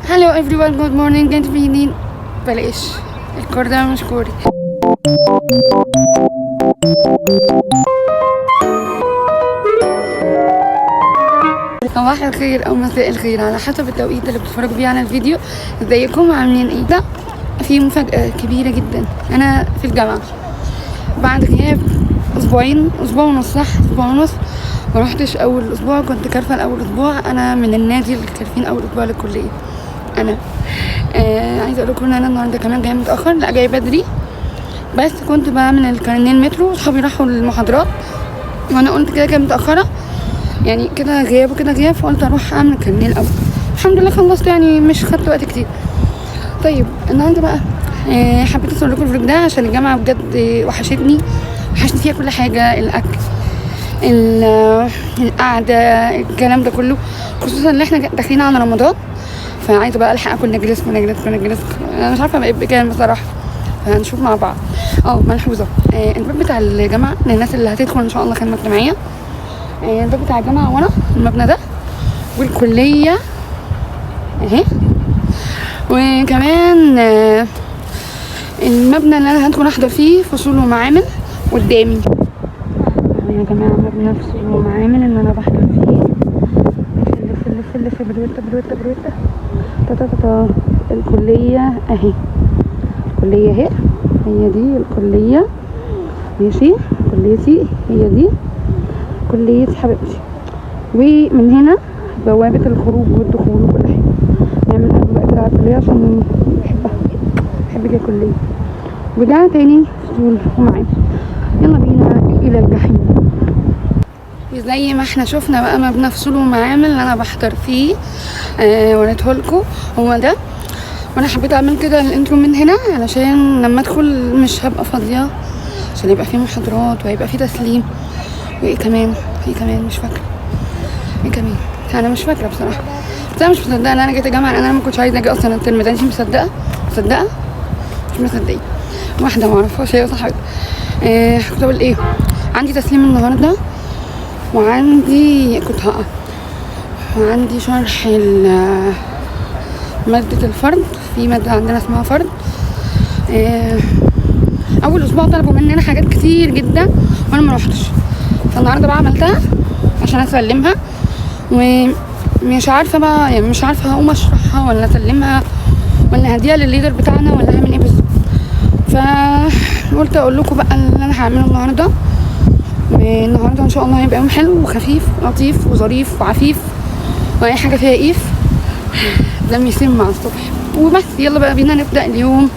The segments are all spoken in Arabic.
هلو everyone, good morning, good evening. بلاش الكور ده مش كوري. صباح الخير او مساء الخير على حسب التوقيت اللي بتتفرجوا بيه على الفيديو. ازيكم عاملين ايه؟ ده في مفاجأة كبيرة جدا. انا في الجامعة بعد غياب اسبوع ونص، صح؟ اسبوع ونص ما روحتش. اول اسبوع كنت كارفه، اول اسبوع انا من النادي اللي كارفين اول اسبوع للكليه. انا عايزه اقول لكم ان انا النهارده كمان جايه متاخر، لا جايه بدري، بس كنت بعمل الكارنيه المترو، صحابي راحوا المحاضرات وانا قلت كده كده متاخره، يعني كده غياب وكده غياب، فقلت اروح اعمل الكارنيه الاول. الحمد لله خلصت، يعني مش خدت وقت كتير. طيب النهارده بقى حبيت اصور لكم الفلوج ده عشان الجامعه بجد وحشتني فيها كل حاجه، الاكل، القعده، الكلام ده كله، خصوصا ان احنا داخلين على رمضان، فعايزه بقى الحق اكل نجرسك. انا مش عارفه بقى بكام بصراحه، فهنشوف مع بعض. ملحوظه، الباب بتاع الجامعه للناس اللي هتدخل ان شاء الله خدمه اجتماعيه، الباب بتاع الجامعه ورا المبنى ده، والكليه اهي، وكمان المبنى اللي انا هدخل احضر فيه فصول ومعامل قدامي يا جماعه. مبنى فصول ومعامل اللي انا بحضر فيه بروتة الكليه اهي، الكليه اهي، هي دي الكليه، ماشي، كليتي هي دي كليتي حبيبتي. ومن هنا بوابه الخروج والدخول وكل حاجه. نعمل قبل بقى كده على الكليه عشان بحب كده الكليه. ورجعنا تاني فصول ومعامل. يلا بينا الى الجحيم. زي ما احنا شفنا بقى مبنى فصول ومعامل اللي انا بحضر فيه، وريتهولكوا هو ده. وانا حبيت اعمل كده الانترو من هنا علشان لما ادخل مش هبقى فاضيه، عشان يبقى فيه محاضرات وهيبقى فيه تسليم. وايه كمان مش فاكره ايه كمان، انا مش فاكره بصراحه، بس انا مش مصدقه ان انا جيت الجامعه، انا ما كنتش عايزه اجي اصلا الترم ده. انت مصدقه مش مصدقين؟ واحده ما اعرفهاش هي صاحبتي. كنت اقول ايه، عندي تسليم النهارده، وعندي وعندي شرح مادة الفرد. في مادة عندنا اسمها فرد. اول اسبوع طلبوا مننا حاجات كتير جدا وانا ما روحتش، فالنهارده بقى عملتها عشان اسلمها، ومش عارفه بقى، يعني مش عارفه هقوم اشرحها ولا اسلمها ولا هديها للليدر بتاعنا ولا هعمل ايه بالظبط. فقلت اقول لكم بقى اللي انا هعمله النهارده. والنهارده ان شاء الله هيبقى يوم حلو وخفيف لطيف وظريف وعفيف، واي حاجه فيها ايف دم يسم مع الصبح. وبس يلا بقى بينا نبدا اليوم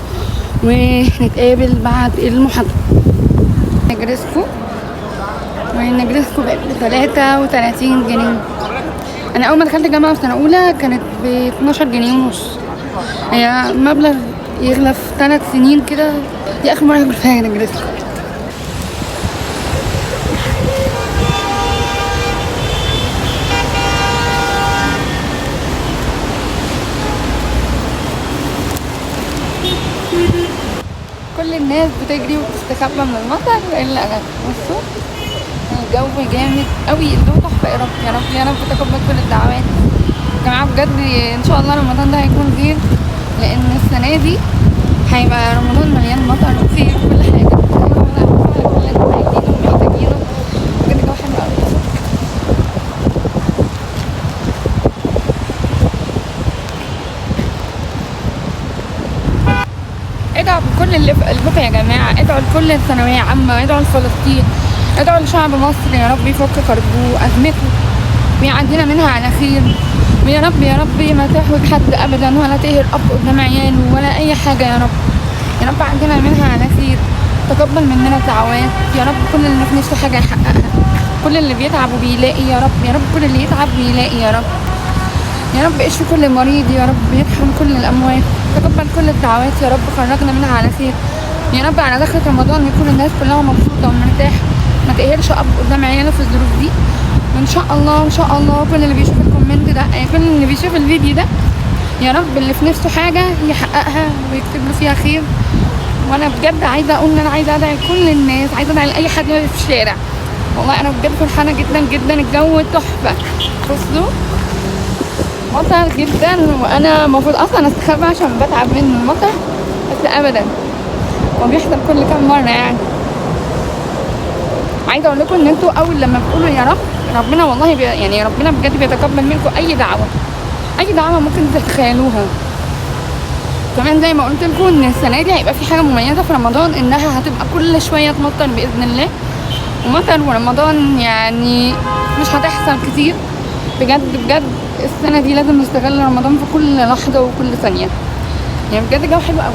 ونتقابل بعد المحاضره. نجرسكو بقت ب33 جنيه. انا اول ما دخلت الجامعه في سنه اولى كانت ب12 جنيه ونص. هي مبلغ يغلى في 3 سنين كده. دي اخر مره هاكل فيها نجرسكو. كل الناس بتجري وبتستخبى من المطر الا انا. بصوا الجو جامد قوي، الجو تحفه. يا رب تقبل كل الدعوات يا جماعه بجد. ان شاء الله رمضان ده هيكون خير، لان السنه دي هيبقى رمضان مليان مطر وخير وكل حاجه. كل اللي عايزينه ومحتاجينه بجد. الجو حلو قوي. ادعوا بكل اللي بكم يا جماعه، ادعوا لكل الثانويه عامه، ادعوا لفلسطين، ادعوا لشعب مصر يا رب يفك كربه وازمته ويعدينا منها على خير. ويا رب ما تحوج حد ابدا، ولا تقهر اب قدام عياله ولا اي حاجه. يا رب عدينا منها على خير. تقبل مننا الدعوات يا رب. كل اللي في نفسه حاجه يحققها، كل اللي بيتعب وبيلاقي يا رب كل اللي يتعب ويلاقي يا رب اشفي كل مريض يا رب، يرحم كل الاموات. تقبل كل الدعوات يا رب، خرجنا منها على خير يا رب. على دخلة رمضان يكون الناس كلها مبسوطه ومرتاحه، ما تقهرش اب قدام عياله في الظروف دي. وان شاء الله كل اللي بيشوف الكومنت ده، كل اللي بيشوف الفيديو ده يا رب اللي في نفسه حاجه يحققها ويكتب له فيها خير. وانا بجد عايزه اقول ان انا عايزه ادعي كل الناس، عايزه ادعي لاي حد في الشارع. والله انا بجد فرحانه جدا. الجو تحفه. بصوا مطر جدا، وانا المفروض اصلا استخبى عشان بتعب من المطر، بس ابدا وبيحصل كل كام مره يعني. عايزه اقول لكم ان انتوا اول لما بتقولوا يا رب، ربنا والله يعني ربنا بجد بيتقبل منكم اي دعوه، اي دعوه ممكن تتخيلوها. كمان زي ما قلت لكم ان السنه دي هيبقى في حاجه مميزه في رمضان، انها هتبقى كل شويه تمطر باذن الله، ومطر ورمضان يعني مش هتحصل كتير. بجد بجد السنه دي لازم نستغل رمضان في كل لحظه وكل ثانيه، يعني بجد جو حلو قوي.